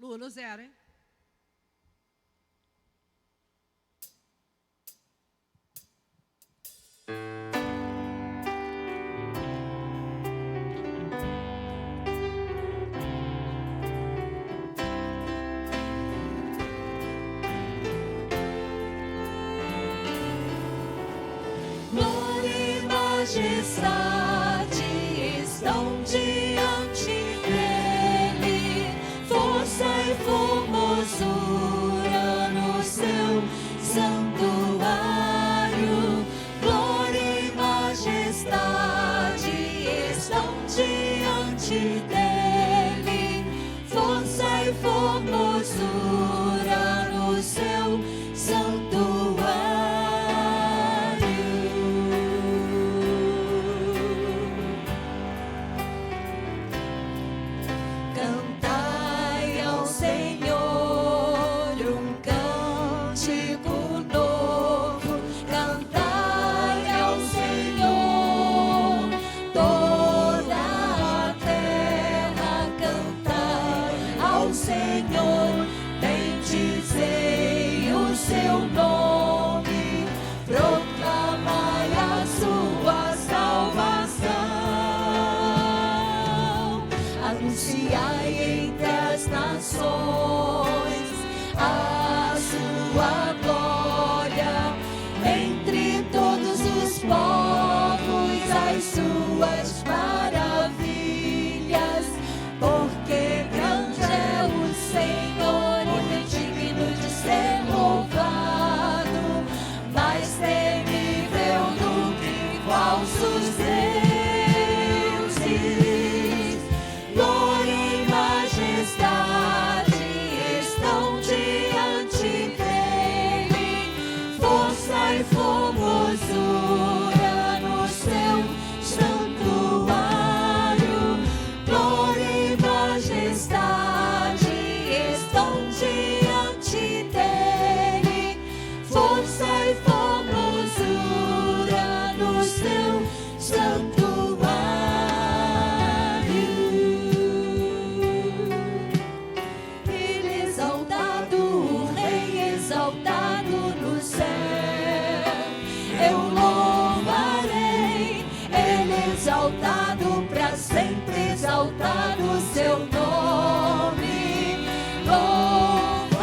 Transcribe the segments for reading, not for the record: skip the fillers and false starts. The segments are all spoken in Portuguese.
Lulu zero, hein? Majestade estão diante dele, força e formosura no seu santuário. Glória e majestade estão diante dele, força e formosura no seu santuário. Anunciai entre as nações a sua glória, entre todos os povos as suas maravilhas, porque grande é o Senhor e digno de ser louvado, mais temível do que falsos deuses. Estão diante dele, força e formosura no seu santuário. Glória e majestade estão diante dele, força e formosura no seu santuário. Exaltado para sempre, exaltado o seu nome, louvarei.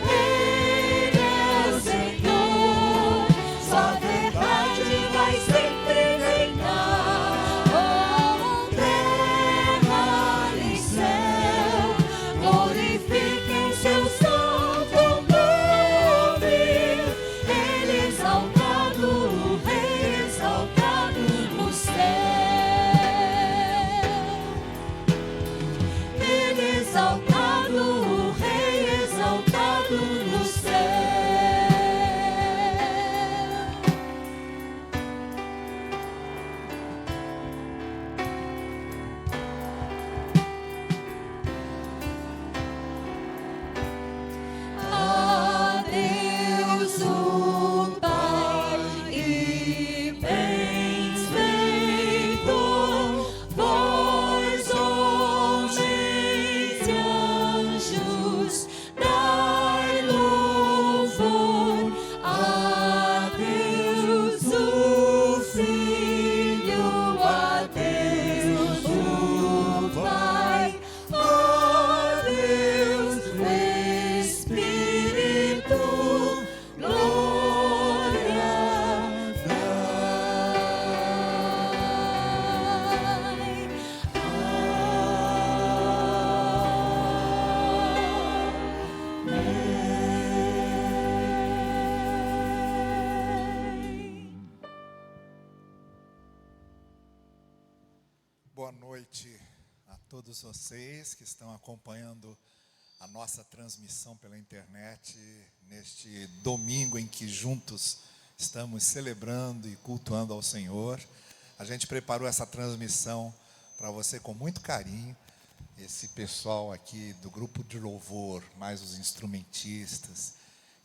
Ele é o Senhor, sua verdade vai sempre reinar. Oh, terra e céu, glorifiquem seu santo nome. Boa noite a todos vocês que estão acompanhando a nossa transmissão pela internet neste domingo em que juntos estamos celebrando e cultuando ao Senhor. A gente preparou essa transmissão para você com muito carinho. Esse pessoal aqui do grupo de louvor, mais os instrumentistas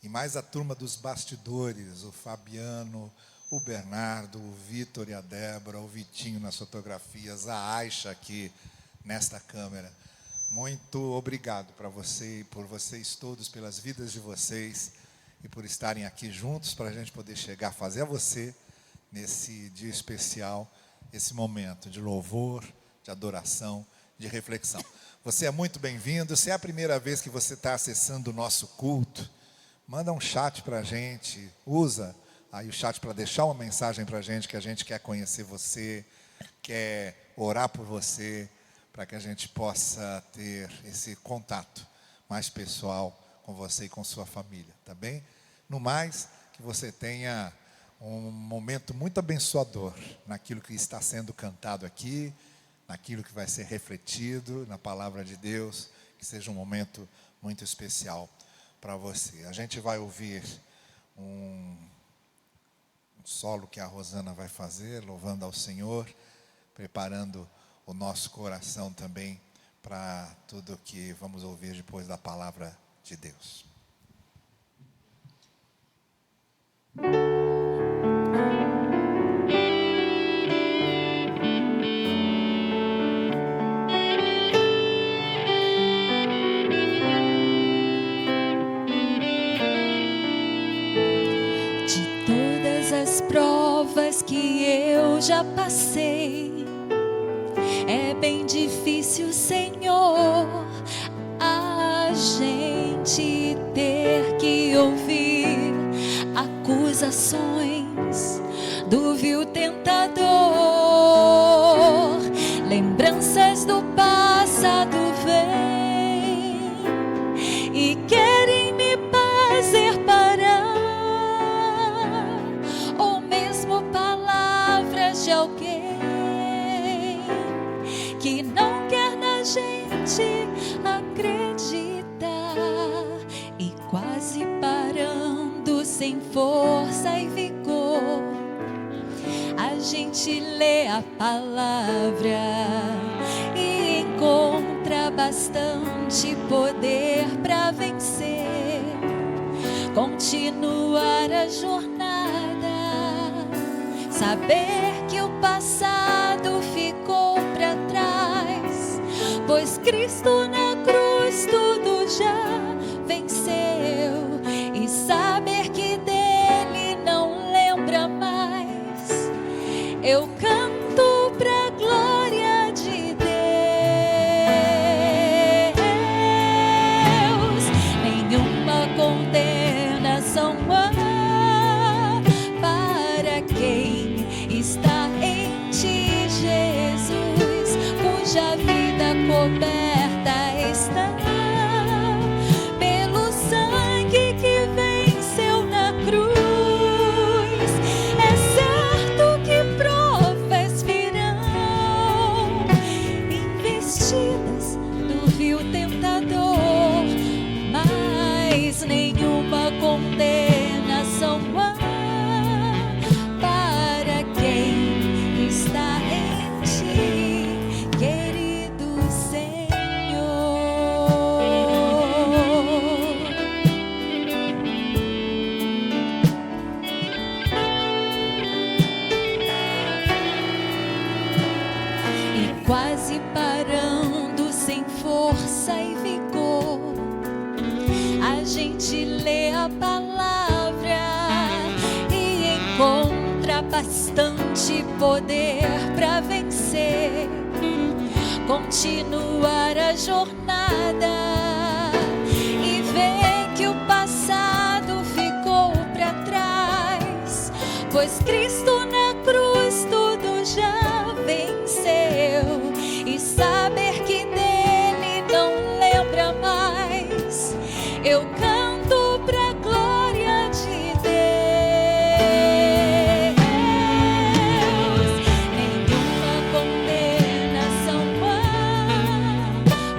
e mais a turma dos bastidores, o Fabiano, o Bernardo, o Vitor e a Débora, o Vitinho nas fotografias, a Aisha aqui nesta câmera. Muito obrigado para você e por vocês todos, pelas vidas de vocês e por estarem aqui juntos para a gente poder chegar a fazer a você, nesse dia especial, esse momento de louvor, de adoração, de reflexão. Você é muito bem-vindo. Se é a primeira vez que você está acessando o nosso culto, manda um chat para a gente, usa aí o chat para deixar uma mensagem para a gente, que a gente quer conhecer você, quer orar por você, para que a gente possa ter esse contato mais pessoal com você e com sua família, tá bem? No mais, que você tenha um momento muito abençoador naquilo que está sendo cantado aqui, naquilo que vai ser refletido na palavra de Deus, que seja um momento muito especial para você. A gente vai ouvir um solo que a Rosana vai fazer, louvando ao Senhor, preparando o nosso coração também para tudo que vamos ouvir depois da palavra de Deus. De todas as provas que eu já passei, é bem difícil, Senhor, a gente ter que ouvir acusações do vil tentador. Lembranças do passado vêm e querem me fazer parar, ou mesmo palavras de alguém que não quer na gente acreditar, e quase parando sem força e vigor, a gente lê a palavra e encontra bastante poder para vencer, continuar a jornada, saber que o passado ficou para trás, pois Cristo na cruz tudo já venceu, e saber que dele não lembra mais. Eu canto pra glória de Deus. Nenhuma condenação há para quem está em ti, Jesus, cuja vida coberta está pelo sangue que venceu na cruz. É certo que provas virão, investidas do vil tentador, mas nenhuma condenação há para quem está em ti, querido Senhor. E quase parando sem força e vigor, a gente lê a palavra e encontra bastante poder para vencer, continuar a jornada e ver que o passado ficou para trás, pois Cristo na cruz tudo já venceu, e saber que dele não lembra mais. Eu canto pra glória de Deus. Nenhuma condenação há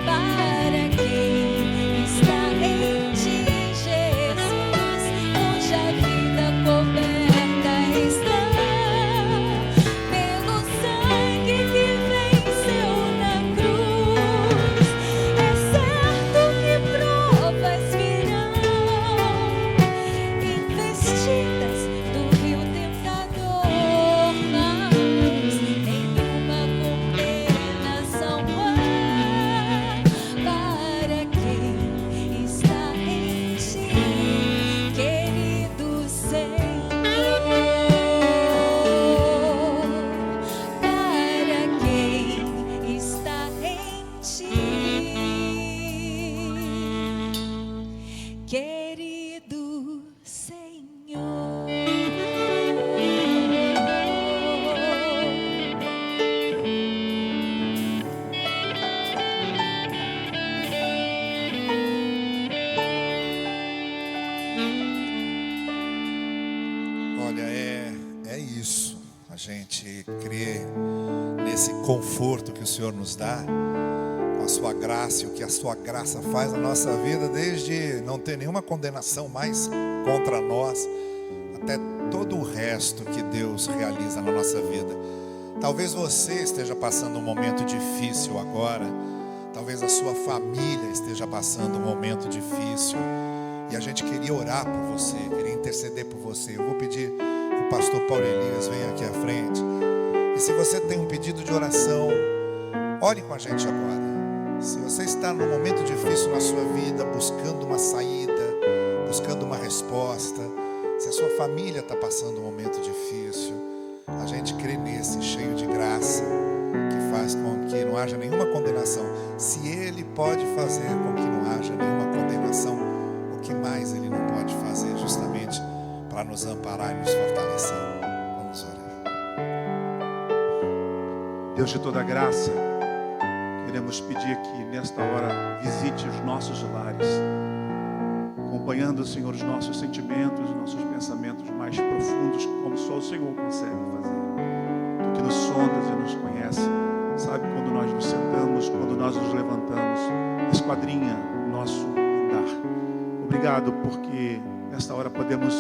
para quem está em ti, Jesus, cuja vida coberta está pelo sangue que venceu na cruz. É certo que provas virão, conforto que o Senhor nos dá, com a sua graça e o que a sua graça faz na nossa vida, desde não ter nenhuma condenação mais contra nós, até todo o resto que Deus realiza na nossa vida. Talvez você esteja passando um momento difícil agora, talvez a sua família esteja passando um momento difícil, e a gente queria orar por você, queria interceder por você. Eu vou pedir que o pastor Paulo Elias venha aqui à frente, e se você tem um pedido de oração, ore com a gente agora. Se você está num momento difícil na sua vida, buscando uma saída, buscando uma resposta, se a sua família está passando um momento difícil, a gente crê nesse cheio de graça, que faz com que não haja nenhuma condenação. Se Ele pode fazer com que não haja nenhuma condenação, o que mais Ele não pode fazer, justamente para nos amparar e nos fortalecer? Vamos orar. Deus de toda graça, queremos pedir que nesta hora visite os nossos lares, acompanhando, Senhor, os nossos sentimentos, os nossos pensamentos mais profundos, como só o Senhor consegue fazer. Tu que nos sondas e nos conhece, sabe quando nós nos sentamos, quando nós nos levantamos, esquadrinha o nosso andar. Obrigado porque nesta hora podemos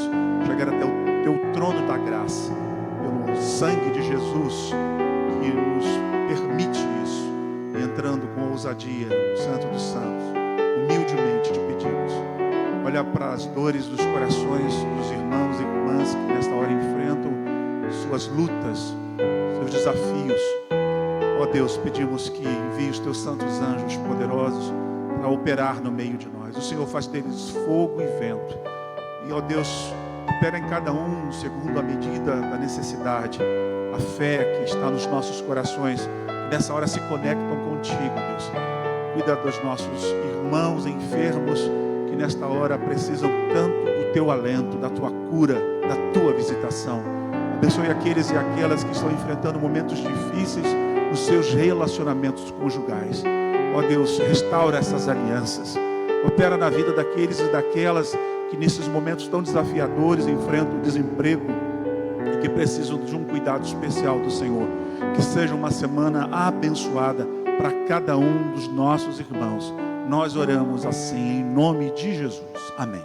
chegar até o Teu trono da graça, pelo sangue de Jesus que nos permite isso, e entrando com ousadia no Santo dos Santos, humildemente te pedimos. Olha para as dores dos corações dos irmãos e irmãs que nesta hora enfrentam suas lutas, seus desafios. Ó Deus, pedimos que envie os Teus santos anjos poderosos para operar no meio de nós. O Senhor faz deles fogo e vento. E, ó Deus, opera em cada um segundo a medida da necessidade. A fé que está nos nossos corações, que nessa hora se conectam contigo, Deus. Cuida dos nossos irmãos enfermos, que nesta hora precisam tanto do Teu alento, da Tua cura, da Tua visitação. Abençoe aqueles e aquelas que estão enfrentando momentos difíceis nos seus relacionamentos conjugais. Ó Deus, restaura essas alianças. Opera na vida daqueles e daquelas que nesses momentos tão desafiadores enfrentam o desemprego e que precisam de um cuidado especial do Senhor. Que seja uma semana abençoada para cada um dos nossos irmãos. Nós oramos assim em nome de Jesus. Amém.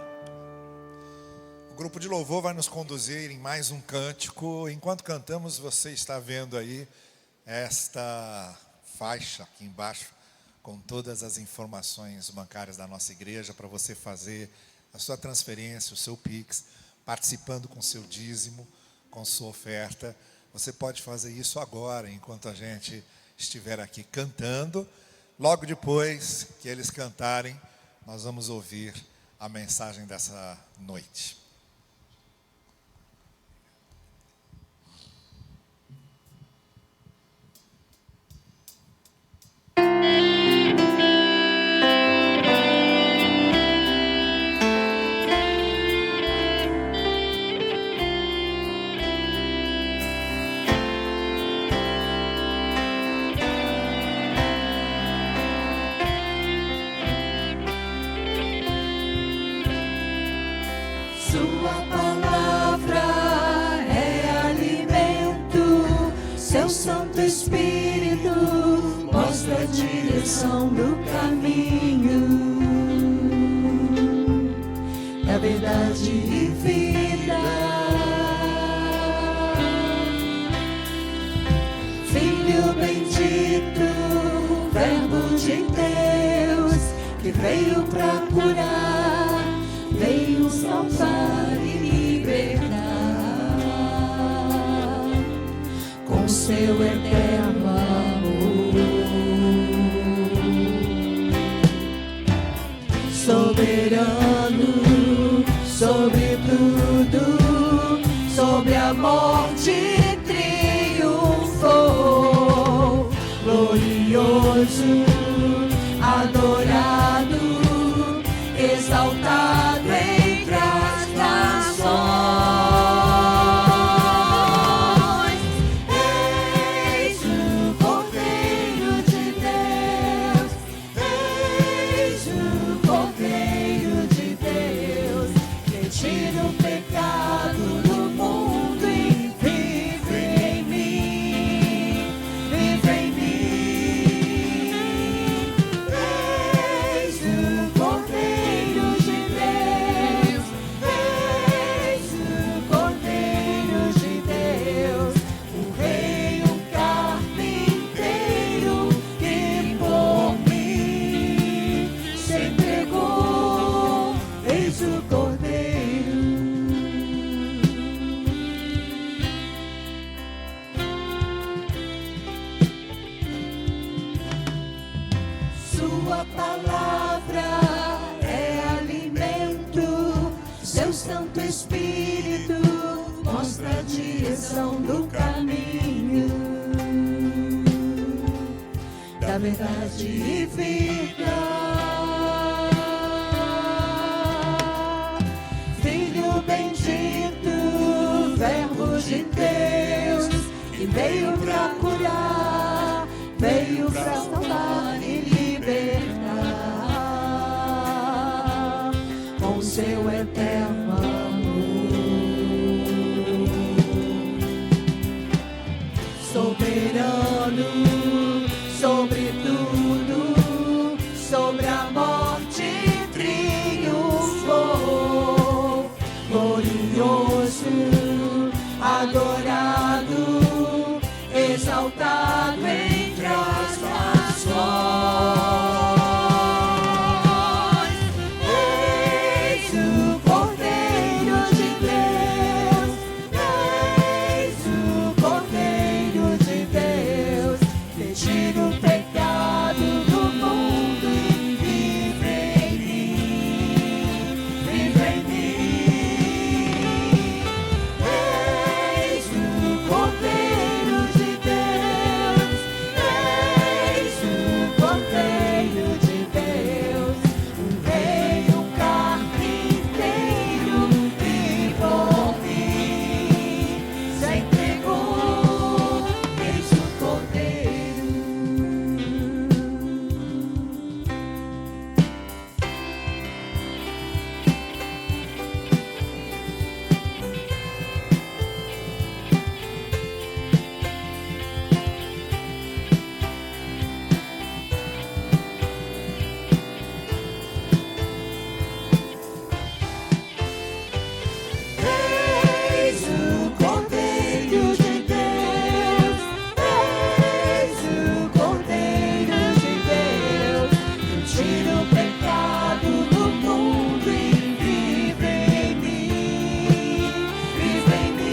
O grupo de louvor vai nos conduzir em mais um cântico. Enquanto cantamos, você está vendo aí esta faixa aqui embaixo com todas as informações bancárias da nossa igreja para você fazer a sua transferência, o seu Pix, participando com seu dízimo, com sua oferta. Você pode fazer isso agora, enquanto a gente estiver aqui cantando. Logo depois que eles cantarem, nós vamos ouvir a mensagem dessa noite. Sua palavra é alimento, seu Santo Espírito mostra a direção do caminho da verdade e vida. Filho bendito, Verbo de Deus, que veio para curar, veio salvar e libertar, com seu eterno amor. Soberano sobre tudo, sobre a morte triunfou, glorioso, adorado, exaltado entre as nações. Eis o Cordeiro de Deus, eis o Cordeiro de Deus, que tira o pecado do mundo e vive em mim, vive em mim. verdade são do caminho, da verdade e vida. Filho bendito, Verbo de Deus, que veio pra curar, veio pra salvar e libertar, com seu eterno amor. Soberano sobre tudo, sobre a morte triunfou, glorioso, adorado, exaltado entre as nações. Eis o Cordeiro de Deus, eis o Cordeiro de Deus, que tira o pecado do mundo e vive em mim, vive em mim. Eis o Cordeiro de Deus, eis o Cordeiro de Deus, um rei, um carpinteiro que por mim se entregou. Eis o Cordeiro. Eis o Cordeiro de Deus, eis o Cordeiro de Deus, que tira o pecado do mundo e vive em mim, vive em mim.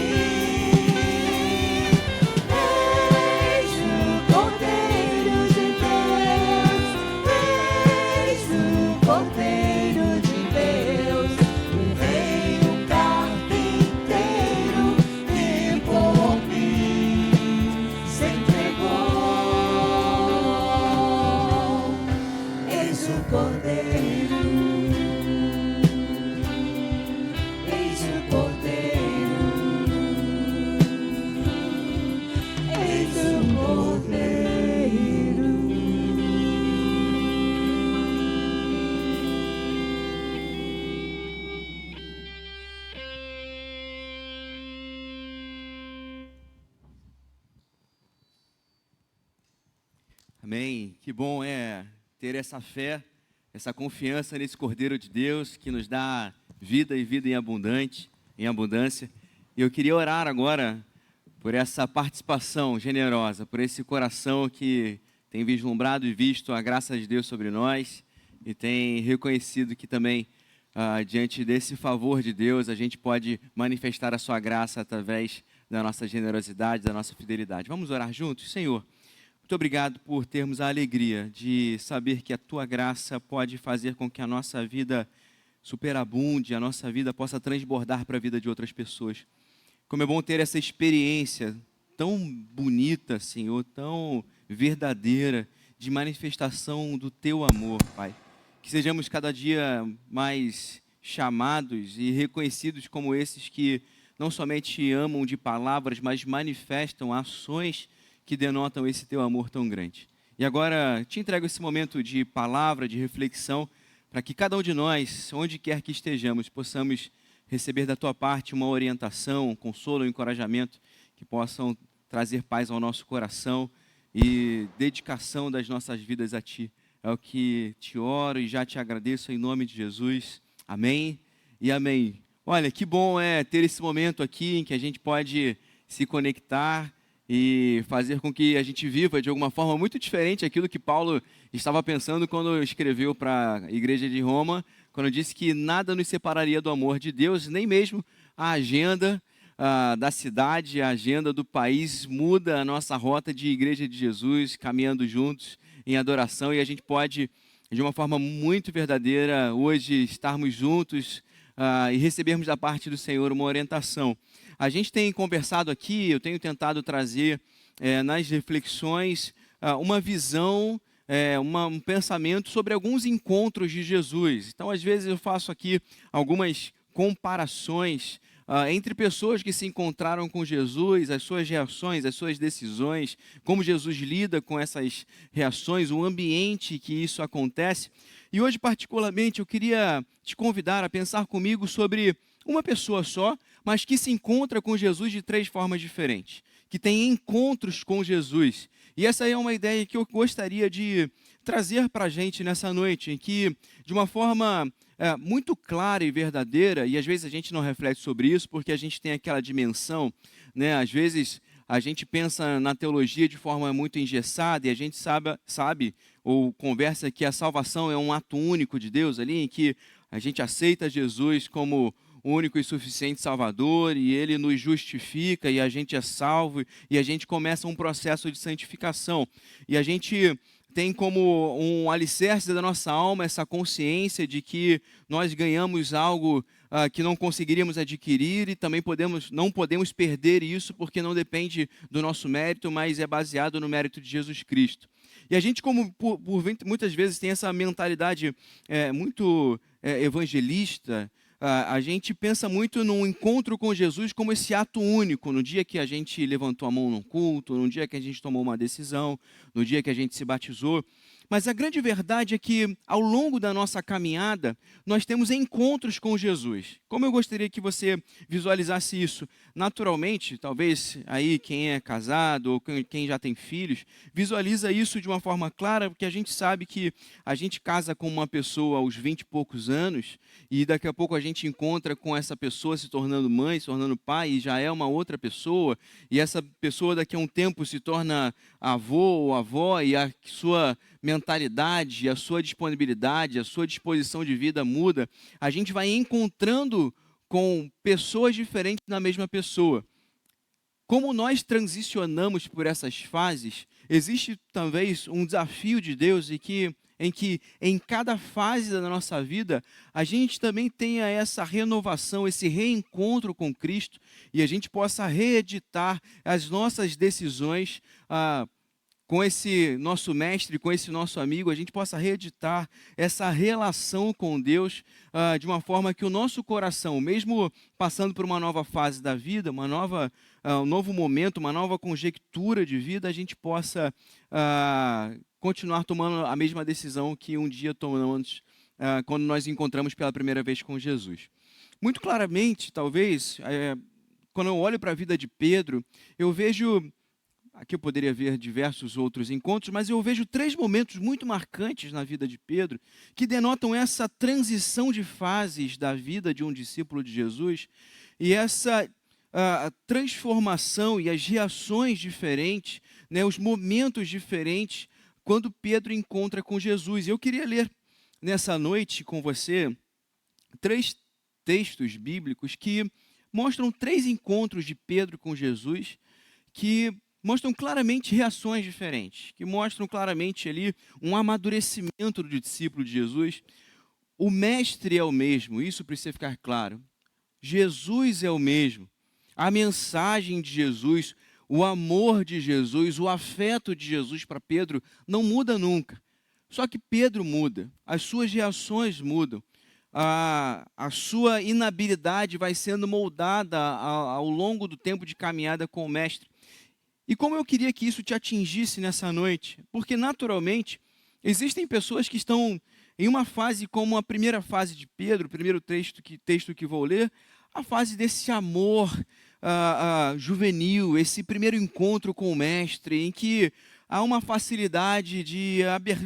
Eis o Cordeiro de Deus, eis o Cordeiro de Deus, o rei, o carpinteiro que por mim se entregou. Eis o Cordeiro, eis o Cordeiro, eis o Cordeiro. Amém. Que bom é ter essa fé, essa confiança nesse Cordeiro de Deus que nos dá vida e vida em abundância. E eu queria orar agora por essa participação generosa, por esse coração que tem vislumbrado e visto a graça de Deus sobre nós e tem reconhecido que também, diante desse favor de Deus, a gente pode manifestar a sua graça através da nossa generosidade, da nossa fidelidade. Vamos orar juntos? Senhor, muito obrigado por termos a alegria de saber que a Tua graça pode fazer com que a nossa vida superabunde, a nossa vida possa transbordar para a vida de outras pessoas. Como é bom ter essa experiência tão bonita, Senhor, tão verdadeira, de manifestação do Teu amor, Pai. Que sejamos cada dia mais chamados e reconhecidos como esses que não somente amam de palavras, mas manifestam ações que denotam esse Teu amor tão grande. E agora te entrego esse momento de palavra, de reflexão, para que cada um de nós, onde quer que estejamos, possamos receber da Tua parte uma orientação, um consolo, um encorajamento, que possam trazer paz ao nosso coração e dedicação das nossas vidas a Ti. É o que te oro e já te agradeço em nome de Jesus. Amém e amém. Olha, que bom é ter esse momento aqui em que a gente pode se conectar e fazer com que a gente viva de alguma forma muito diferente aquilo que Paulo estava pensando quando escreveu para a igreja de Roma, quando disse que nada nos separaria do amor de Deus, nem mesmo a agenda da cidade, a agenda do país muda a nossa rota de igreja de Jesus, caminhando juntos em adoração, e a gente pode de uma forma muito verdadeira, hoje estarmos juntos e recebermos da parte do Senhor uma orientação. A gente tem conversado aqui, eu tenho tentado trazer nas reflexões uma visão, um pensamento sobre alguns encontros de Jesus. Então, às vezes eu faço aqui algumas comparações entre pessoas que se encontraram com Jesus, as suas reações, as suas decisões, como Jesus lida com essas reações, o ambiente que isso acontece. E hoje, particularmente, eu queria te convidar a pensar comigo sobre uma pessoa só, mas que se encontra com Jesus de 3 formas diferentes, que tem encontros com Jesus. E essa é uma ideia que eu gostaria de trazer para a gente nessa noite, em que, de uma forma muito clara e verdadeira, e às vezes a gente não reflete sobre isso, porque a gente tem aquela dimensão, né? Às vezes a gente pensa na teologia de forma muito engessada, e a gente sabe ou conversa que a salvação é um ato único de Deus ali, em que a gente aceita Jesus como o único e suficiente Salvador, e Ele nos justifica, e a gente é salvo, e a gente começa um processo de santificação. E a gente tem como um alicerce da nossa alma essa consciência de que nós ganhamos algo que não conseguiríamos adquirir, e também não podemos perder isso, porque não depende do nosso mérito, mas é baseado no mérito de Jesus Cristo. E a gente, como muitas vezes tem essa mentalidade muito evangelista, a gente pensa muito num encontro com Jesus como esse ato único, no dia que a gente levantou a mão num culto, no dia que a gente tomou uma decisão, no dia que a gente se batizou. Mas a grande verdade é que, ao longo da nossa caminhada, nós temos encontros com Jesus. Como eu gostaria que você visualizasse isso? Naturalmente, talvez aí quem é casado ou quem já tem filhos, visualiza isso de uma forma clara, porque a gente sabe que a gente casa com uma pessoa aos 20 e poucos anos, e daqui a pouco a gente encontra com essa pessoa se tornando mãe, se tornando pai, e já é uma outra pessoa, e essa pessoa daqui a um tempo se torna avô ou avó, e a sua mentalidade, a sua disponibilidade, a sua disposição de vida muda. A gente vai encontrando com pessoas diferentes na mesma pessoa. Como nós transicionamos por essas fases, existe talvez um desafio de Deus em que em cada fase da nossa vida, a gente também tenha essa renovação, esse reencontro com Cristo, e a gente possa reeditar as nossas decisões com esse nosso mestre, com esse nosso amigo, a gente possa reeditar essa relação com Deus de uma forma que o nosso coração, mesmo passando por uma nova fase da vida, um novo momento, uma nova conjectura de vida, a gente possa continuar tomando a mesma decisão que um dia tomamos quando nós encontramos pela primeira vez com Jesus. Muito claramente, talvez, quando eu olho para a vida de Pedro, eu vejo... Aqui eu poderia ver diversos outros encontros, mas eu vejo 3 momentos muito marcantes na vida de Pedro, que denotam essa transição de fases da vida de um discípulo de Jesus, e essa transformação e as reações diferentes, né, os momentos diferentes, quando Pedro encontra com Jesus. Eu queria ler nessa noite com você 3 textos bíblicos que mostram 3 encontros de Pedro com Jesus, que mostram claramente reações diferentes, que mostram claramente ali um amadurecimento do discípulo de Jesus. O mestre é o mesmo, isso precisa ficar claro. Jesus é o mesmo. A mensagem de Jesus, o amor de Jesus, o afeto de Jesus para Pedro não muda nunca. Só que Pedro muda, as suas reações mudam. A sua inabilidade vai sendo moldada ao longo do tempo de caminhada com o mestre. E como eu queria que isso te atingisse nessa noite, porque naturalmente existem pessoas que estão em uma fase como a primeira fase de Pedro, o primeiro texto que vou ler, a fase desse amor juvenil, esse primeiro encontro com o mestre, em que há uma facilidade de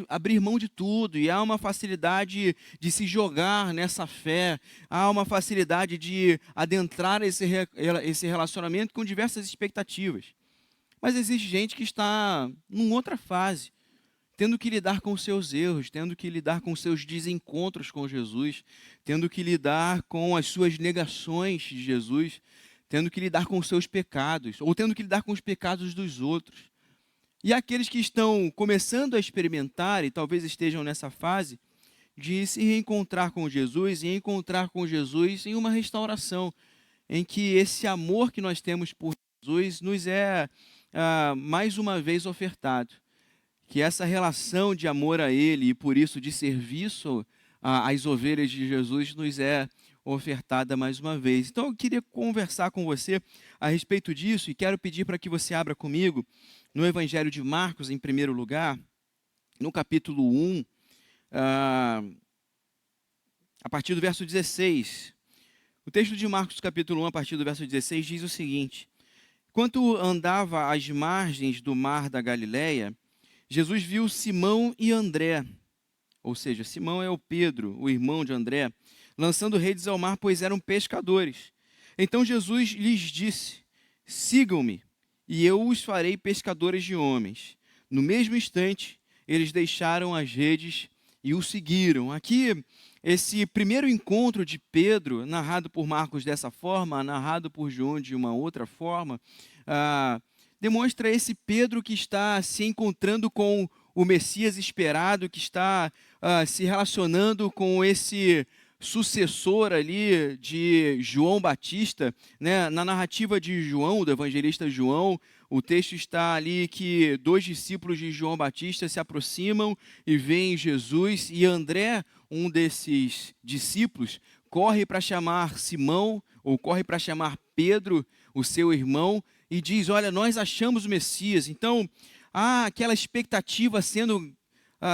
abrir mão de tudo, e há uma facilidade de se jogar nessa fé, há uma facilidade de adentrar esse relacionamento com diversas expectativas. Mas existe gente que está em outra fase, tendo que lidar com os seus erros, tendo que lidar com os seus desencontros com Jesus, tendo que lidar com as suas negações de Jesus, tendo que lidar com os seus pecados, ou tendo que lidar com os pecados dos outros. E aqueles que estão começando a experimentar, e talvez estejam nessa fase, de se reencontrar com Jesus e encontrar com Jesus em uma restauração, em que esse amor que nós temos por Jesus nos é mais uma vez ofertado. Que essa relação de amor a Ele e por isso de serviço às ovelhas de Jesus nos é ofertada mais uma vez. Então eu queria conversar com você a respeito disso e quero pedir para que você abra comigo no Evangelho de Marcos, em primeiro lugar, no capítulo 1, a partir do verso 16. O texto de Marcos, capítulo 1, a partir do verso 16, diz o seguinte: Enquanto andava às margens do mar da Galileia, Jesus viu Simão e André, ou seja, Simão é o Pedro, o irmão de André, lançando redes ao mar, pois eram pescadores. Então Jesus lhes disse: Sigam-me, e eu os farei pescadores de homens. No mesmo instante, eles deixaram as redes e o seguiram. Aqui, esse primeiro encontro de Pedro, narrado por Marcos dessa forma, narrado por João de uma outra forma, demonstra esse Pedro que está se encontrando com o Messias esperado, que está se relacionando com esse sucessor ali de João Batista, né? Na narrativa de João, do evangelista João, o texto está ali que 2 discípulos de João Batista se aproximam e veem Jesus, e André, um desses discípulos, corre para chamar Simão, ou corre para chamar Pedro, o seu irmão, e diz: olha, nós achamos o Messias. Então, há aquela expectativa sendo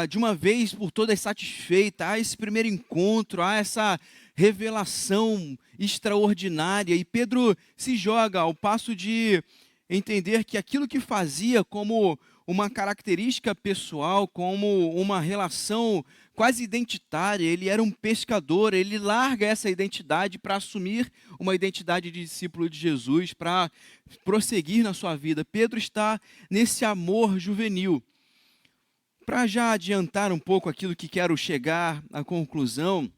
de uma vez por todas satisfeita, há esse primeiro encontro, há essa revelação extraordinária, e Pedro se joga ao passo de entender que aquilo que fazia como uma característica pessoal, como uma relação quase identitária, ele era um pescador, ele larga essa identidade para assumir uma identidade de discípulo de Jesus, para prosseguir na sua vida. Pedro está nesse amor juvenil. Para já adiantar um pouco aquilo que quero chegar à conclusão,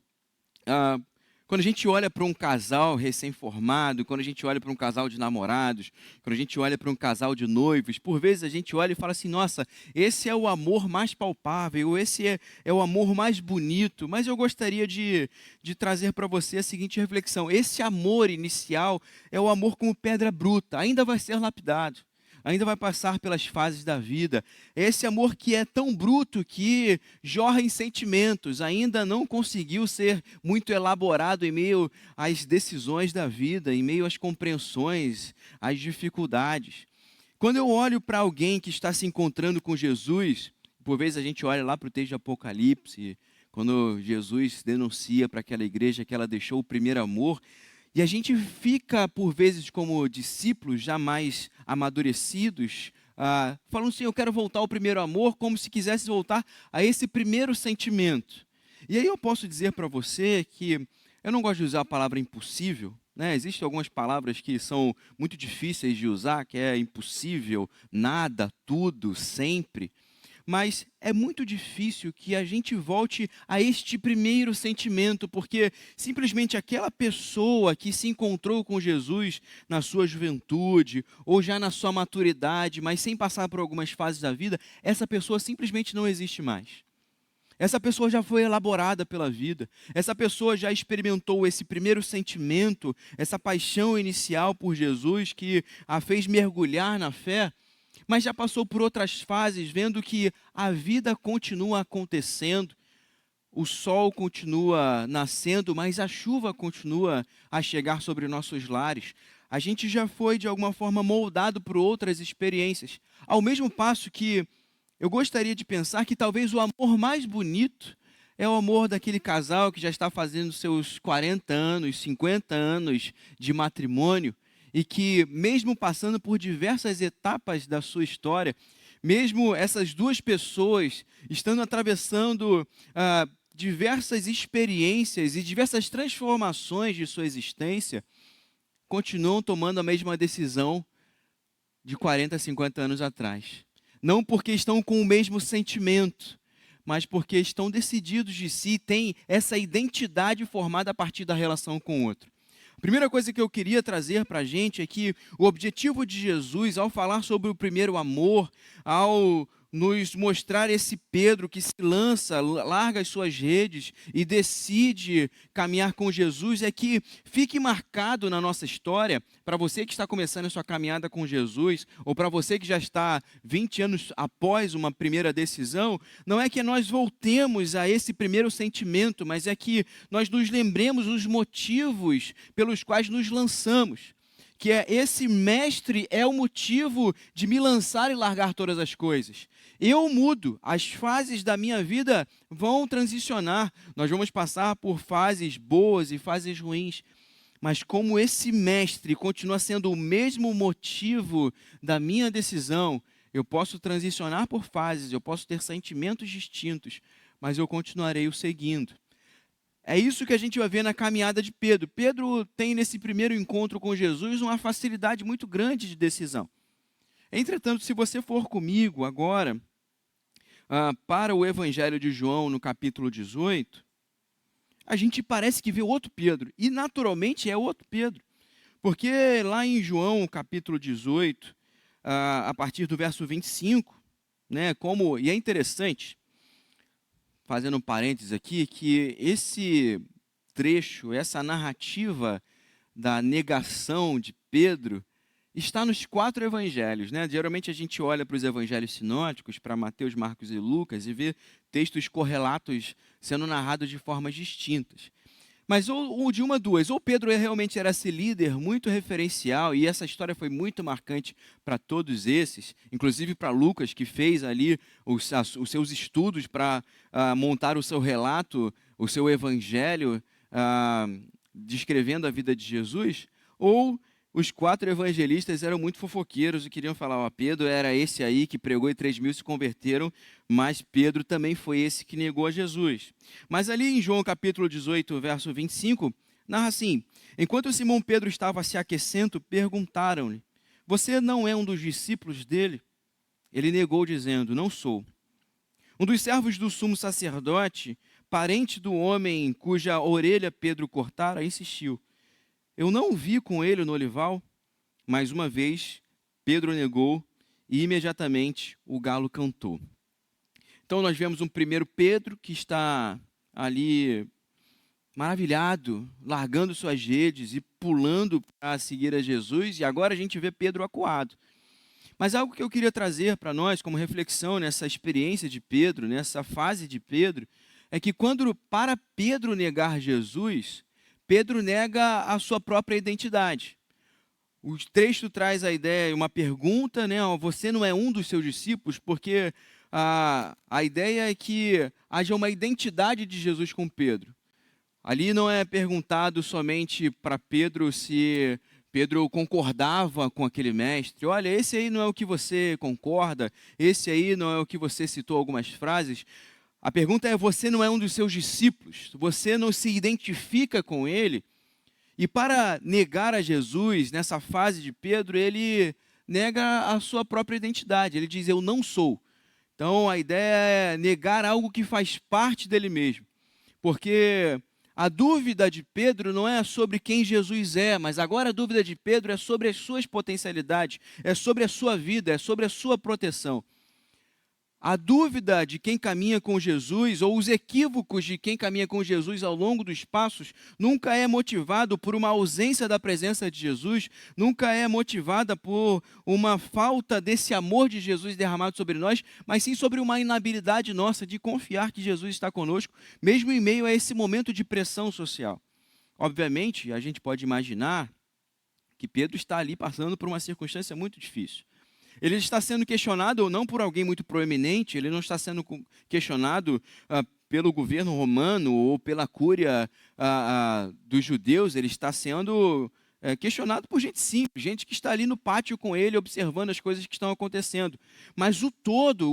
quando a gente olha para um casal recém-formado, quando a gente olha para um casal de namorados, quando a gente olha para um casal de noivos, por vezes a gente olha e fala assim: nossa, esse é o amor mais palpável, esse é o amor mais bonito. Mas eu gostaria de trazer para você a seguinte reflexão: esse amor inicial é o amor como pedra bruta, ainda vai ser lapidado, ainda vai passar pelas fases da vida. Esse amor que é tão bruto que jorra em sentimentos, ainda não conseguiu ser muito elaborado em meio às decisões da vida, em meio às compreensões, às dificuldades. Quando eu olho para alguém que está se encontrando com Jesus, por vezes a gente olha lá para o texto de Apocalipse, quando Jesus denuncia para aquela igreja que ela deixou o primeiro amor, e a gente fica, por vezes, como discípulos já mais amadurecidos, falando assim: eu quero voltar ao primeiro amor, como se quisesse voltar a esse primeiro sentimento. E aí eu posso dizer para você que eu não gosto de usar a palavra impossível, né? Existem algumas palavras que são muito difíceis de usar, que é impossível, nada, tudo, sempre. Mas é muito difícil que a gente volte a este primeiro sentimento, porque simplesmente aquela pessoa que se encontrou com Jesus na sua juventude, ou já na sua maturidade, mas sem passar por algumas fases da vida, essa pessoa simplesmente não existe mais. Essa pessoa já foi elaborada pela vida, essa pessoa já experimentou esse primeiro sentimento, essa paixão inicial por Jesus que a fez mergulhar na fé, mas já passou por outras fases, vendo que a vida continua acontecendo, o sol continua nascendo, mas a chuva continua a chegar sobre nossos lares. A gente já foi, de alguma forma, moldado por outras experiências. Ao mesmo passo que eu gostaria de pensar que talvez o amor mais bonito é o amor daquele casal que já está fazendo seus 40 anos, 50 anos de matrimônio, e que, mesmo passando por diversas etapas da sua história, mesmo essas duas pessoas estando atravessando diversas experiências e diversas transformações de sua existência, continuam tomando a mesma decisão de 40, 50 anos atrás. Não porque estão com o mesmo sentimento, mas porque estão decididos de si, têm essa identidade formada a partir da relação com o outro. Primeira coisa que eu queria trazer para a gente é que o objetivo de Jesus, ao falar sobre o primeiro amor, ao nos mostrar esse Pedro que se lança, larga as suas redes e decide caminhar com Jesus, é que fique marcado na nossa história, para você que está começando a sua caminhada com Jesus, ou para você que já está 20 anos após uma primeira decisão, não é que nós voltemos a esse primeiro sentimento, mas é que nós nos lembremos os motivos pelos quais nos lançamos. Que é esse mestre é o motivo de me lançar e largar todas as coisas. Eu mudo, as fases da minha vida vão transicionar. Nós vamos passar por fases boas e fases ruins. Mas como esse mestre continua sendo o mesmo motivo da minha decisão, eu posso transicionar por fases, eu posso ter sentimentos distintos, mas eu continuarei o seguindo. É isso que a gente vai ver na caminhada de Pedro. Pedro tem nesse primeiro encontro com Jesus uma facilidade muito grande de decisão. Entretanto, se você for comigo agora para o Evangelho de João, no capítulo 18, a gente parece que vê outro Pedro. E naturalmente é outro Pedro. Porque lá em João, capítulo 18, a partir do verso 25, e é interessante, fazendo um parênteses aqui, que esse trecho, essa narrativa da negação de Pedro, está nos 4 evangelhos. Geralmente a gente olha para os evangelhos sinóticos, para Mateus, Marcos e Lucas, e vê textos correlatos sendo narrados de formas distintas. Mas ou de uma duas, ou Pedro realmente era esse líder muito referencial, e essa história foi muito marcante para todos esses, inclusive para Lucas, que fez ali os seus estudos para montar o seu relato, o seu evangelho, descrevendo a vida de Jesus, ou os 4 evangelistas eram muito fofoqueiros e queriam falar, Pedro era esse aí que pregou e 3.000 se converteram, mas Pedro também foi esse que negou a Jesus. Mas ali em João capítulo 18, verso 25, narra assim: enquanto Simão Pedro estava se aquecendo, perguntaram-lhe, você não é um dos discípulos dele? Ele negou dizendo, não sou. Um dos servos do sumo sacerdote, parente do homem cuja orelha Pedro cortara, insistiu, eu não o vi com ele no olival. Mais uma vez, Pedro negou e imediatamente o galo cantou. Então nós vemos um primeiro Pedro que está ali maravilhado, largando suas redes e pulando para seguir a Jesus, e agora a gente vê Pedro acuado. Mas algo que eu queria trazer para nós como reflexão nessa experiência de Pedro, nessa fase de Pedro, é que para Pedro negar Jesus, Pedro nega a sua própria identidade. O texto traz a ideia, uma pergunta, você não é um dos seus discípulos, porque a ideia é que haja uma identidade de Jesus com Pedro. Ali não é perguntado somente para Pedro se Pedro concordava com aquele mestre. Olha, esse aí não é o que você concorda, esse aí não é o que você citou algumas frases. A pergunta é, você não é um dos seus discípulos? Você não se identifica com ele? E para negar a Jesus, nessa fase de Pedro, ele nega a sua própria identidade. Ele diz, eu não sou. Então, a ideia é negar algo que faz parte dele mesmo. Porque a dúvida de Pedro não é sobre quem Jesus é, mas agora a dúvida de Pedro é sobre as suas potencialidades, é sobre a sua vida, é sobre a sua proteção. A dúvida de quem caminha com Jesus, ou os equívocos de quem caminha com Jesus ao longo dos passos, nunca é motivado por uma ausência da presença de Jesus, nunca é motivada por uma falta desse amor de Jesus derramado sobre nós, mas sim sobre uma inabilidade nossa de confiar que Jesus está conosco, mesmo em meio a esse momento de pressão social. Obviamente, a gente pode imaginar que Pedro está ali passando por uma circunstância muito difícil. Ele está sendo questionado não por alguém muito proeminente, ele não está sendo questionado pelo governo romano ou pela cúria dos judeus, ele está sendo questionado por gente simples, gente que está ali no pátio com ele, observando as coisas que estão acontecendo. Mas o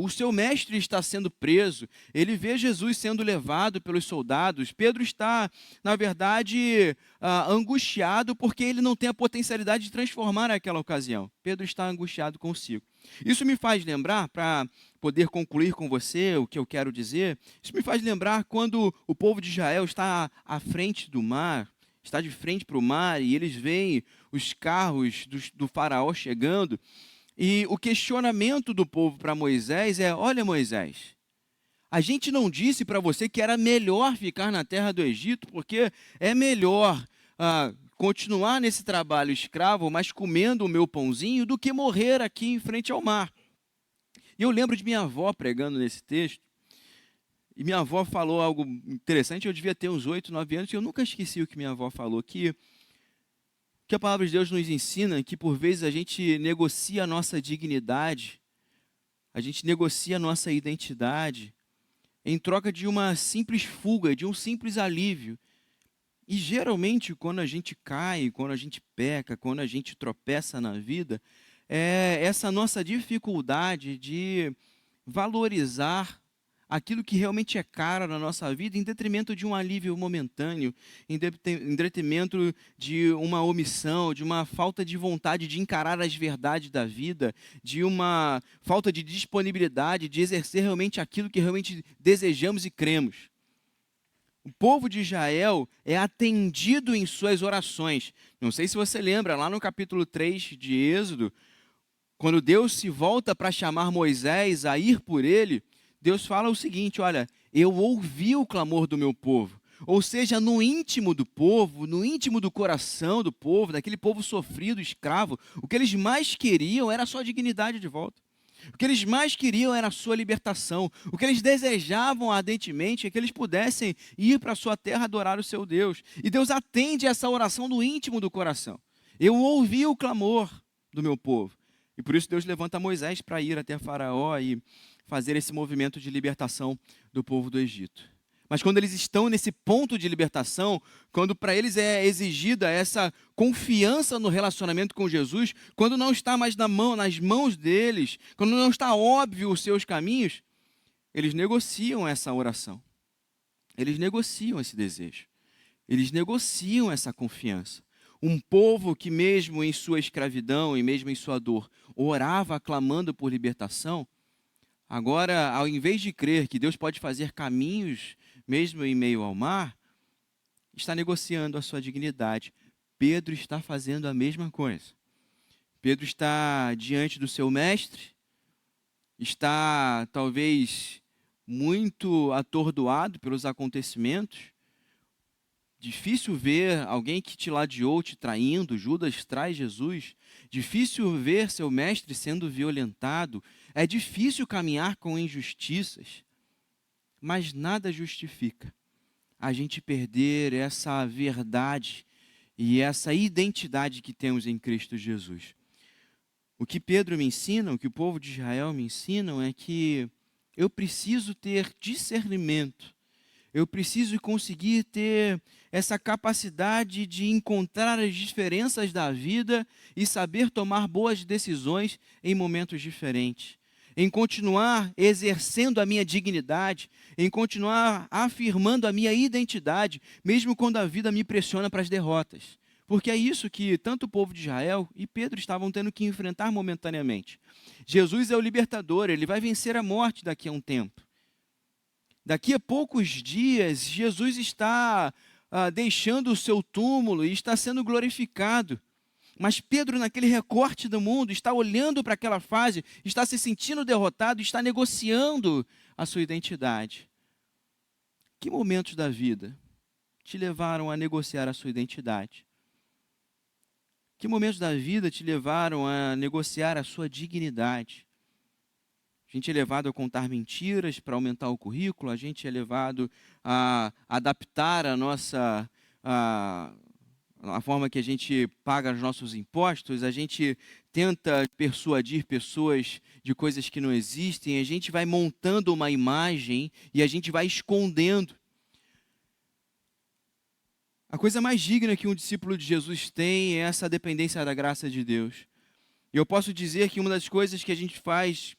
seu mestre está sendo preso, ele vê Jesus sendo levado pelos soldados. Pedro está, na verdade, angustiado porque ele não tem a potencialidade de transformar aquela ocasião. Pedro está angustiado consigo. Isso me faz lembrar, para poder concluir com você o que eu quero dizer, isso me faz lembrar quando o povo de Israel está à frente do mar, está de frente para o mar e eles veem os carros do faraó chegando. E o questionamento do povo para Moisés é: olha, Moisés, a gente não disse para você que era melhor ficar na terra do Egito, porque é melhor continuar nesse trabalho escravo, mas comendo o meu pãozinho, do que morrer aqui em frente ao mar. E eu lembro de minha avó pregando nesse texto, e minha avó falou algo interessante. Eu devia ter uns 8, 9 anos, e eu nunca esqueci o que minha avó falou, que a palavra de Deus nos ensina que por vezes a gente negocia a nossa dignidade, a gente negocia a nossa identidade em troca de uma simples fuga, de um simples alívio. E geralmente quando a gente cai, quando a gente peca, quando a gente tropeça na vida, é essa nossa dificuldade de valorizar aquilo que realmente é caro na nossa vida, em detrimento de um alívio momentâneo, em detrimento de uma omissão, de uma falta de vontade de encarar as verdades da vida, de uma falta de disponibilidade de exercer realmente aquilo que realmente desejamos e cremos. O povo de Israel é atendido em suas orações. Não sei se você lembra, lá no capítulo 3 de Êxodo, quando Deus se volta para chamar Moisés a ir por ele, Deus fala o seguinte: olha, eu ouvi o clamor do meu povo. Ou seja, no íntimo do povo, no íntimo do coração do povo, daquele povo sofrido, escravo, o que eles mais queriam era a sua dignidade de volta. O que eles mais queriam era a sua libertação. O que eles desejavam ardentemente é que eles pudessem ir para a sua terra adorar o seu Deus. E Deus atende essa oração do íntimo do coração. Eu ouvi o clamor do meu povo. E por isso Deus levanta Moisés para ir até Faraó e fazer esse movimento de libertação do povo do Egito. Mas quando eles estão nesse ponto de libertação, quando para eles é exigida essa confiança no relacionamento com Jesus, quando não está mais nas mãos deles, quando não está óbvio os seus caminhos, eles negociam essa oração. Eles negociam esse desejo. Eles negociam essa confiança. Um povo que mesmo em sua escravidão e mesmo em sua dor, orava clamando por libertação, agora, ao invés de crer que Deus pode fazer caminhos mesmo em meio ao mar, está negociando a sua dignidade. Pedro está fazendo a mesma coisa. Pedro está diante do seu mestre, está talvez muito atordoado pelos acontecimentos. Difícil ver alguém que te ladeou te traindo. Judas trai Jesus. Difícil ver seu mestre sendo violentado. É difícil caminhar com injustiças. Mas nada justifica a gente perder essa verdade e essa identidade que temos em Cristo Jesus. O que Pedro me ensina, o que o povo de Israel me ensinam é que eu preciso ter discernimento. Eu preciso conseguir ter essa capacidade de encontrar as diferenças da vida e saber tomar boas decisões em momentos diferentes. Em continuar exercendo a minha dignidade, em continuar afirmando a minha identidade, mesmo quando a vida me pressiona para as derrotas. Porque é isso que tanto o povo de Israel e Pedro estavam tendo que enfrentar momentaneamente. Jesus é o libertador, ele vai vencer a morte daqui a um tempo. Daqui a poucos dias, Jesus está deixando o seu túmulo e está sendo glorificado. Mas Pedro, naquele recorte do mundo, está olhando para aquela fase, está se sentindo derrotado, está negociando a sua identidade. Que momentos da vida te levaram a negociar a sua identidade? Que momentos da vida te levaram a negociar a sua dignidade? A gente é levado a contar mentiras para aumentar o currículo, a gente é levado a adaptar a forma que a gente paga os nossos impostos, a gente tenta persuadir pessoas de coisas que não existem, a gente vai montando uma imagem e a gente vai escondendo. A coisa mais digna que um discípulo de Jesus tem é essa dependência da graça de Deus. E eu posso dizer que uma das coisas que a gente faz,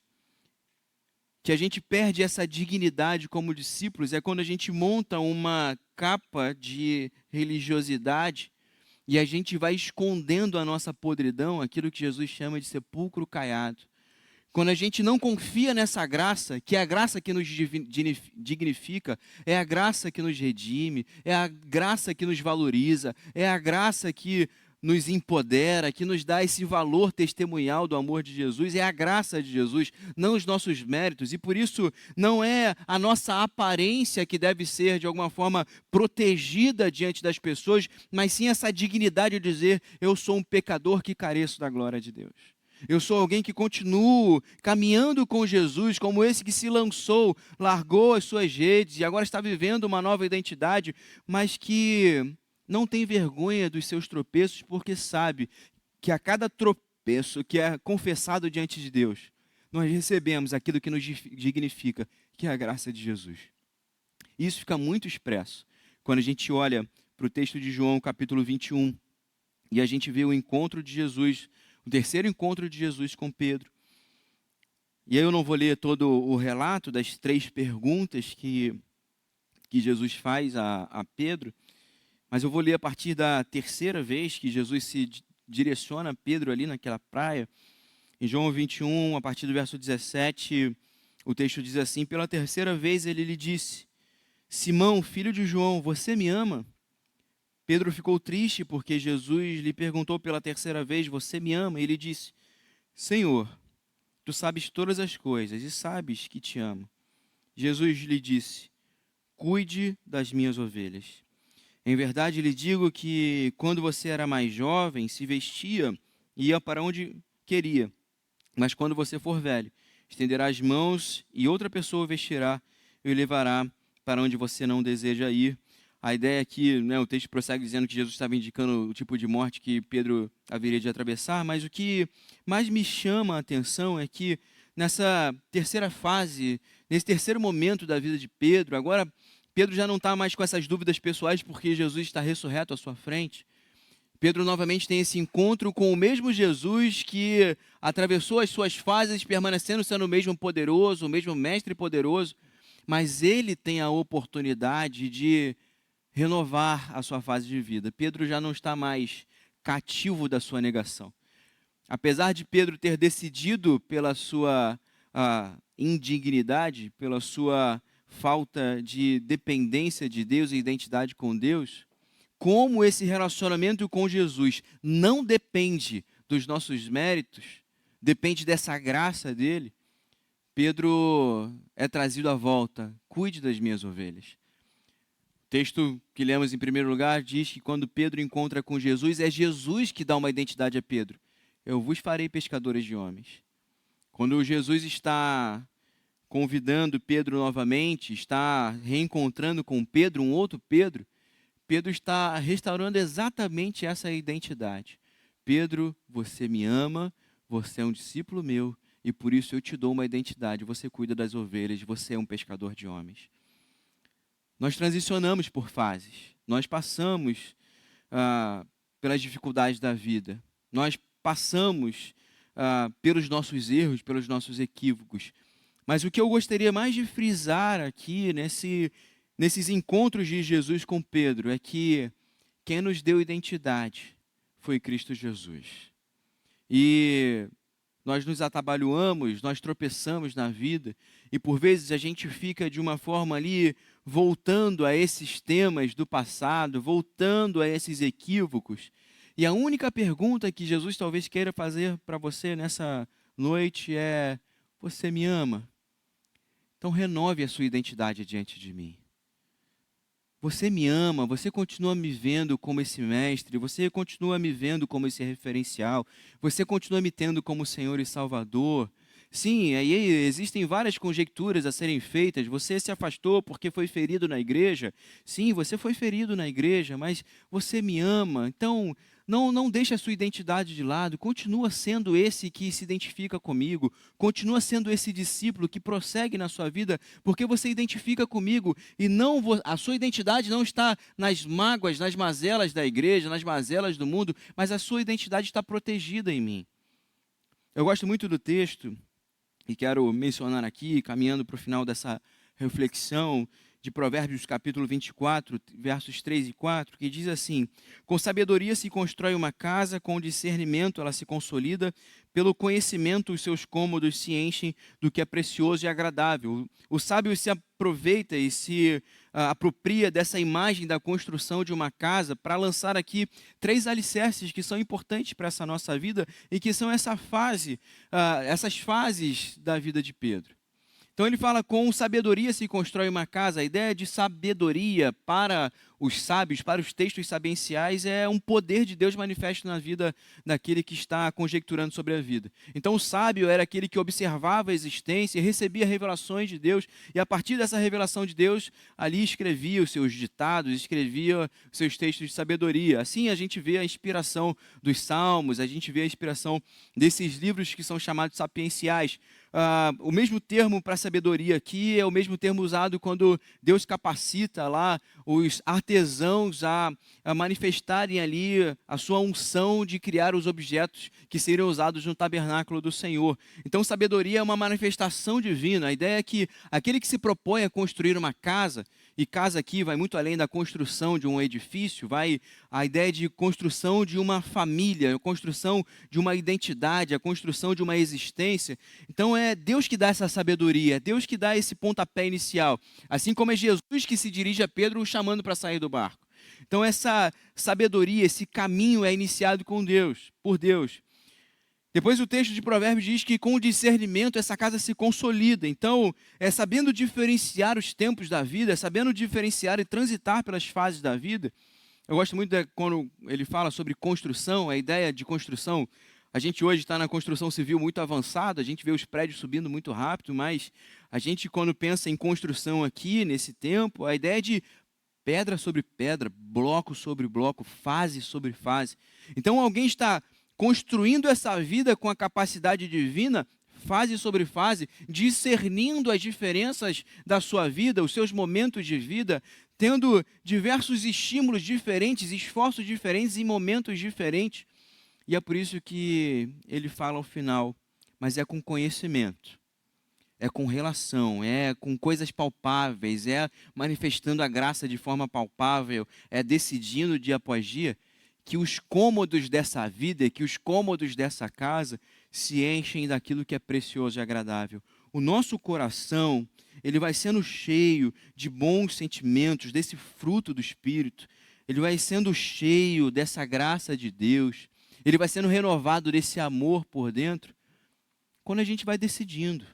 que a gente perde essa dignidade como discípulos, é quando a gente monta uma capa de religiosidade e a gente vai escondendo a nossa podridão, aquilo que Jesus chama de sepulcro caiado. quando a gente não confia nessa graça, que é a graça que nos dignifica, é a graça que nos redime, é a graça que nos valoriza, é a graça que nos empodera, que nos dá esse valor testemunhal do amor de Jesus, é a graça de Jesus, não os nossos méritos, e por isso não é a nossa aparência que deve ser de alguma forma protegida diante das pessoas, mas sim essa dignidade de dizer: eu sou um pecador que careço da glória de Deus. Eu sou alguém que continuo caminhando com Jesus, como esse que se lançou, largou as suas redes e agora está vivendo uma nova identidade, mas que não tem vergonha dos seus tropeços, porque sabe que a cada tropeço que é confessado diante de Deus, nós recebemos aquilo que nos dignifica, que é a graça de Jesus. Isso fica muito expresso quando a gente olha para o texto de João, capítulo 21, e a gente vê o encontro de Jesus, o terceiro encontro de Jesus com Pedro. E aí eu não vou ler todo o relato das 3 perguntas que Jesus faz a Pedro, mas eu vou ler a partir da terceira vez que Jesus se direciona a Pedro ali naquela praia. Em João 21, a partir do verso 17, o texto diz assim: pela terceira vez ele lhe disse: Simão, filho de João, você me ama? Pedro ficou triste porque Jesus lhe perguntou pela terceira vez: você me ama? E ele disse: Senhor, tu sabes todas as coisas e sabes que te amo. Jesus lhe disse: cuide das minhas ovelhas. Em verdade lhe digo que quando você era mais jovem, se vestia e ia para onde queria. Mas quando você for velho, estenderá as mãos e outra pessoa o vestirá e o levará para onde você não deseja ir. A ideia aqui, o texto prossegue dizendo que Jesus estava indicando o tipo de morte que Pedro haveria de atravessar, mas o que mais me chama a atenção é que nessa terceira fase, nesse terceiro momento da vida de Pedro, agora Pedro já não está mais com essas dúvidas pessoais porque Jesus está ressurreto à sua frente. Pedro novamente tem esse encontro com o mesmo Jesus que atravessou as suas fases, permanecendo sendo o mesmo poderoso, o mesmo mestre poderoso, mas ele tem a oportunidade de renovar a sua fase de vida. Pedro já não está mais cativo da sua negação. Apesar de Pedro ter decidido pela sua indignidade, pela sua falta de dependência de Deus e identidade com Deus, como esse relacionamento com Jesus não depende dos nossos méritos, depende dessa graça dele, Pedro é trazido à volta: cuide das minhas ovelhas. O texto que lemos em primeiro lugar diz que quando Pedro encontra com Jesus, é Jesus que dá uma identidade a Pedro: eu vos farei pescadores de homens. Quando Jesus está convidando Pedro novamente, está reencontrando com Pedro, um outro Pedro, Pedro está restaurando exatamente essa identidade. Pedro, você me ama, você é um discípulo meu, e por isso eu te dou uma identidade. Você cuida das ovelhas, você é um pescador de homens. Nós transicionamos por fases, nós passamos pelas dificuldades da vida, nós passamos pelos nossos erros, pelos nossos equívocos. Mas o que eu gostaria mais de frisar aqui, nesses encontros de Jesus com Pedro, é que quem nos deu identidade foi Cristo Jesus. E nós nos atabalhoamos, nós tropeçamos na vida, e por vezes a gente fica de uma forma ali, voltando a esses temas do passado, voltando a esses equívocos. E a única pergunta que Jesus talvez queira fazer para você nessa noite é: você me ama? Então renove a sua identidade diante de mim. Você me ama, você continua me vendo como esse mestre, você continua me vendo como esse referencial, você continua me tendo como Senhor e Salvador. Sim, aí existem várias conjecturas a serem feitas. Você se afastou porque foi ferido na igreja. Sim, você foi ferido na igreja, mas você me ama. Então, não deixe a sua identidade de lado. Continua sendo esse que se identifica comigo. Continua sendo esse discípulo que prossegue na sua vida, porque você identifica comigo. E a sua identidade não está nas mágoas, nas mazelas da igreja, nas mazelas do mundo, mas a sua identidade está protegida em mim. Eu gosto muito do texto, e quero mencionar aqui, caminhando para o final dessa reflexão, de Provérbios, capítulo 24, versos 3 e 4, que diz assim: com sabedoria se constrói uma casa, com discernimento ela se consolida, pelo conhecimento os seus cômodos se enchem do que é precioso e agradável. O sábio se aproveita e se apropria dessa imagem da construção de uma casa para lançar aqui 3 alicerces que são importantes para essa nossa vida e que são essas fases da vida de Pedro. Então ele fala: com sabedoria se constrói uma casa. A ideia de sabedoria para os sábios, para os textos sapienciais, é um poder de Deus manifesto na vida daquele que está conjecturando sobre a vida. Então o sábio era aquele que observava a existência e recebia revelações de Deus, e a partir dessa revelação de Deus, ali escrevia os seus ditados, escrevia os seus textos de sabedoria. Assim a gente vê a inspiração dos salmos, a gente vê a inspiração desses livros que são chamados sapienciais. O mesmo termo para sabedoria aqui é o mesmo termo usado quando Deus capacita lá os artesãos a manifestarem ali a sua unção de criar os objetos que seriam usados no tabernáculo do Senhor. Então, sabedoria é uma manifestação divina. A ideia é que aquele que se propõe a construir uma casa, e casa aqui vai muito além da construção de um edifício, vai a ideia de construção de uma família, a construção de uma identidade, a construção de uma existência. Então é Deus que dá essa sabedoria, é Deus que dá esse pontapé inicial. Assim como é Jesus que se dirige a Pedro o chamando para sair do barco. Então essa sabedoria, esse caminho é iniciado com Deus, por Deus. Depois o texto de Provérbios diz que com o discernimento essa casa se consolida. Então, sabendo diferenciar os tempos da vida, sabendo diferenciar e transitar pelas fases da vida. Eu gosto muito quando ele fala sobre construção, a ideia de construção. A gente hoje está na construção civil muito avançada, a gente vê os prédios subindo muito rápido, mas a gente quando pensa em construção aqui, nesse tempo, a ideia é de pedra sobre pedra, bloco sobre bloco, fase sobre fase. Então alguém está construindo essa vida com a capacidade divina, fase sobre fase, discernindo as diferenças da sua vida, os seus momentos de vida, tendo diversos estímulos diferentes, esforços diferentes em momentos diferentes. E é por isso que ele fala ao final, mas é com conhecimento, é com relação, é com coisas palpáveis, é manifestando a graça de forma palpável, é decidindo dia após dia, que os cômodos dessa vida, que os cômodos dessa casa se enchem daquilo que é precioso e agradável. O nosso coração, ele vai sendo cheio de bons sentimentos, desse fruto do Espírito. Ele vai sendo cheio dessa graça de Deus. Ele vai sendo renovado desse amor por dentro, quando a gente vai decidindo.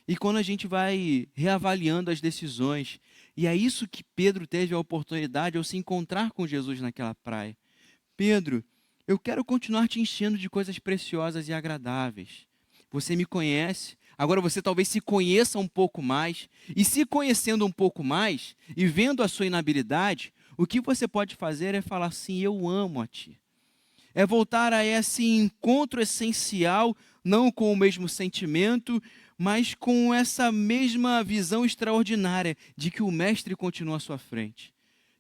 E quando a gente vai reavaliando as decisões. E é isso que Pedro teve a oportunidade ao se encontrar com Jesus naquela praia. Pedro, eu quero continuar te enchendo de coisas preciosas e agradáveis. Você me conhece, agora você talvez se conheça um pouco mais. E se conhecendo um pouco mais e vendo a sua inabilidade, o que você pode fazer é falar assim: eu amo a ti. É voltar a esse encontro essencial, não com o mesmo sentimento, mas com essa mesma visão extraordinária de que o Mestre continua à sua frente.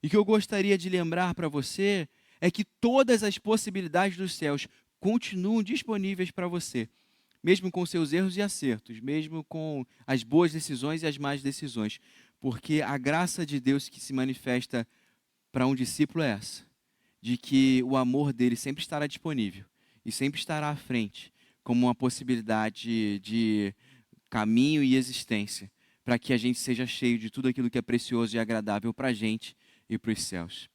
E que eu gostaria de lembrar para você é que todas as possibilidades dos céus continuam disponíveis para você, mesmo com seus erros e acertos, mesmo com as boas decisões e as más decisões, porque a graça de Deus que se manifesta para um discípulo é essa, de que o amor dele sempre estará disponível e sempre estará à frente, como uma possibilidade de caminho e existência, para que a gente seja cheio de tudo aquilo que é precioso e agradável para a gente e para os céus.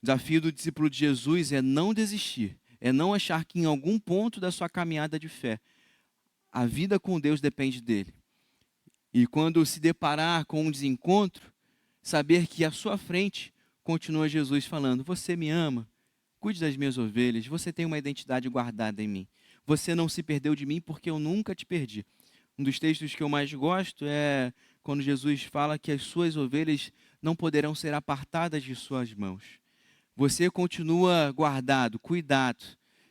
O desafio do discípulo de Jesus é não desistir, é não achar que em algum ponto da sua caminhada de fé, a vida com Deus depende dele. E quando se deparar com um desencontro, saber que à sua frente continua Jesus falando: você me ama, cuide das minhas ovelhas, você tem uma identidade guardada em mim. Você não se perdeu de mim porque eu nunca te perdi. Um dos textos que eu mais gosto é quando Jesus fala que as suas ovelhas não poderão ser apartadas de suas mãos. Você continua guardado, cuidado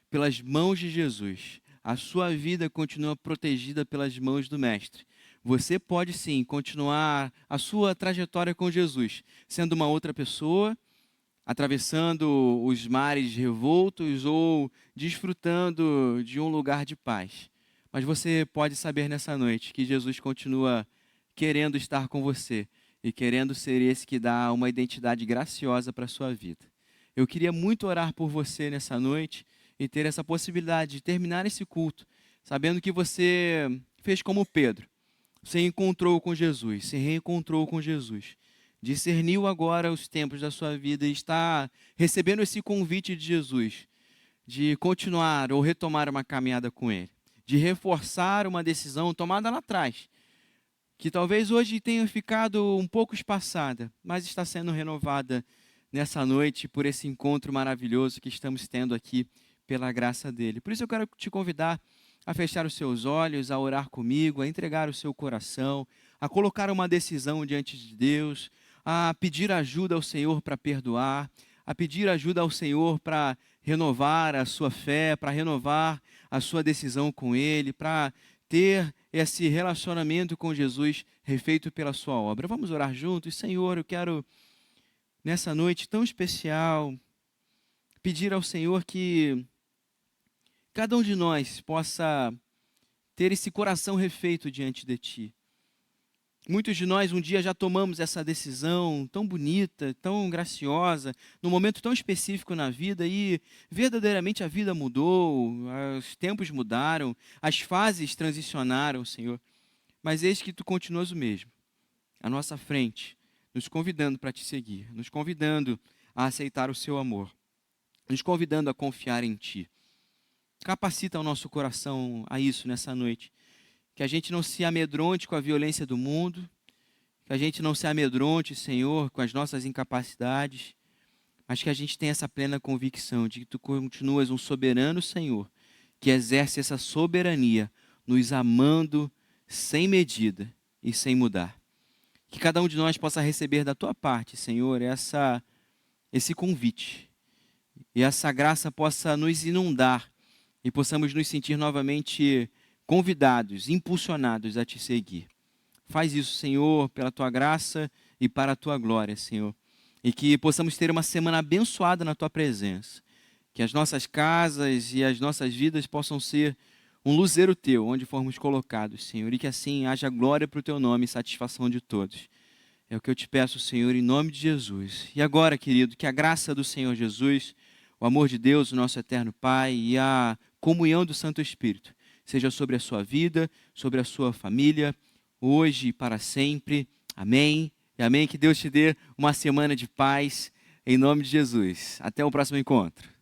pelas mãos de Jesus. A sua vida continua protegida pelas mãos do Mestre. Você pode sim continuar a sua trajetória com Jesus, sendo uma outra pessoa, atravessando os mares revoltos ou desfrutando de um lugar de paz. Mas você pode saber nessa noite que Jesus continua querendo estar com você e querendo ser esse que dá uma identidade graciosa para a sua vida. Eu queria muito orar por você nessa noite e ter essa possibilidade de terminar esse culto, sabendo que você fez como Pedro. Você encontrou com Jesus, se reencontrou com Jesus, discerniu agora os tempos da sua vida e está recebendo esse convite de Jesus, de continuar ou retomar uma caminhada com Ele, de reforçar uma decisão tomada lá atrás, que talvez hoje tenha ficado um pouco espaçada, mas está sendo renovada nessa noite por esse encontro maravilhoso que estamos tendo aqui pela graça dele. Por isso eu quero te convidar a fechar os seus olhos, a orar comigo, a entregar o seu coração, a colocar uma decisão diante de Deus, a pedir ajuda ao Senhor para perdoar, a pedir ajuda ao Senhor para renovar a sua fé, para renovar a sua decisão com Ele, para ter esse relacionamento com Jesus refeito pela sua obra. Vamos orar juntos? Senhor, eu quero, nessa noite tão especial, pedir ao Senhor que cada um de nós possa ter esse coração refeito diante de Ti. Muitos de nós um dia já tomamos essa decisão tão bonita, tão graciosa, num momento tão específico na vida e verdadeiramente a vida mudou, os tempos mudaram, as fases transicionaram, Senhor. Mas eis que Tu continuas o mesmo, à nossa frente, nos convidando para Te seguir, nos convidando a aceitar o Seu amor, nos convidando a confiar em Ti. Capacita o nosso coração a isso nessa noite. Que a gente não se amedronte com a violência do mundo, que a gente não se amedronte, Senhor, com as nossas incapacidades, mas que a gente tenha essa plena convicção de que Tu continuas um soberano Senhor, que exerce essa soberania, nos amando sem medida e sem mudar. Que cada um de nós possa receber da Tua parte, Senhor, esse convite, e essa graça possa nos inundar, e possamos nos sentir novamente convidados, impulsionados a Te seguir. Faz isso, Senhor, pela Tua graça e para a Tua glória, Senhor. E que possamos ter uma semana abençoada na Tua presença. Que as nossas casas e as nossas vidas possam ser um luzeiro Teu, onde formos colocados, Senhor. E que assim haja glória para o Teu nome e satisfação de todos. É o que eu Te peço, Senhor, em nome de Jesus. E agora, querido, que a graça do Senhor Jesus, o amor de Deus, o nosso eterno Pai, e a comunhão do Santo Espírito seja sobre a sua vida, sobre a sua família, hoje e para sempre. Amém. E amém. Que Deus te dê uma semana de paz, em nome de Jesus. Até o próximo encontro.